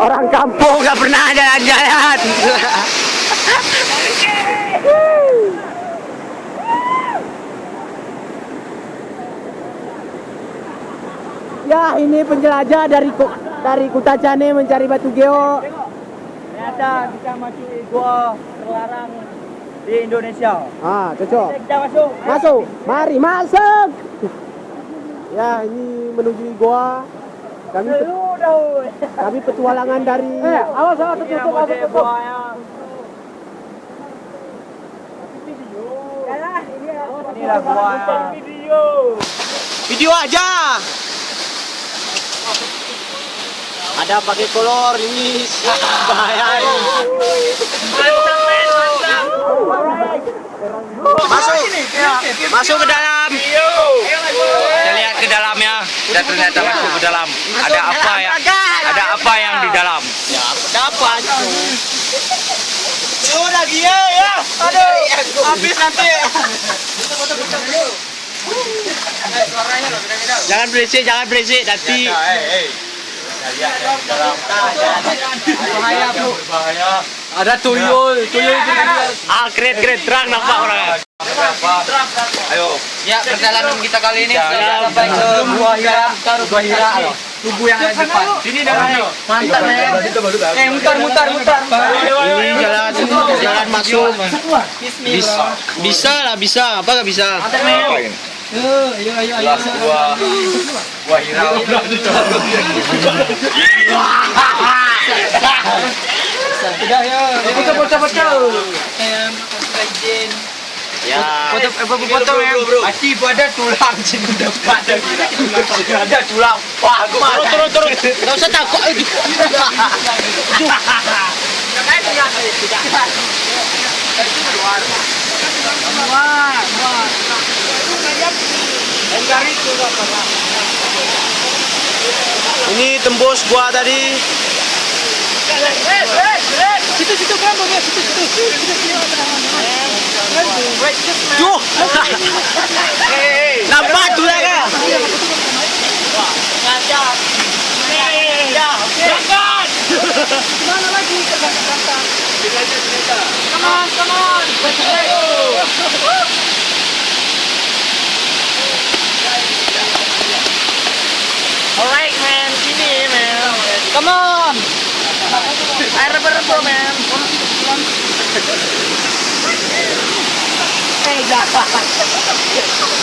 Orang kampung nggak pernah jalan-jalan. Ya, ini penjelajah dari Kutajane mencari batu geo. Ternyata bisa masuk gua terlarang di Indonesia. Ah, cocok. Kita masuk. Masuk, mari masuk. Ya, ini menuju gua. Kami petualangan dari. Awas tertutup, awas tertutup. Inilah gua. Video aja. Ada pakai kolor ini bahaya ini. Masuk ke dalam. Kita lihat ke dalamnya. Dan ternyata masuk ke dalam. Ada apa ya? Ada apa yang di dalam? Ya, ada apa itu? Sudah dia ya. Aduh, habis nanti. Jangan berisik nanti. Bahaya bro. Ada tuyul itu. Keren terang nampak orangnya. Ayo. Ya, perjalanan kita kali ini sudah sampai ke Gua Hira. Tubuh yang ada di depan. Sini namanya. Mantap ya. Mutar. Ini jalan masuk. Bisa. Apa enggak bisa? Ayo. Gua Hira. Sudah ya. Foto. Ya. Foto ya. Pasti pada tulang sini depan ada tulang. Wah, turun. Enggak usah takut. Ini tembus gua tadi. Situ kamu ya, situ. Duh. Nampak tuh ya. Ngajak. Berangkat. Mana lagi berangkat? Come on. Alright man, sini man. Come on. Air rebur man. Jangan.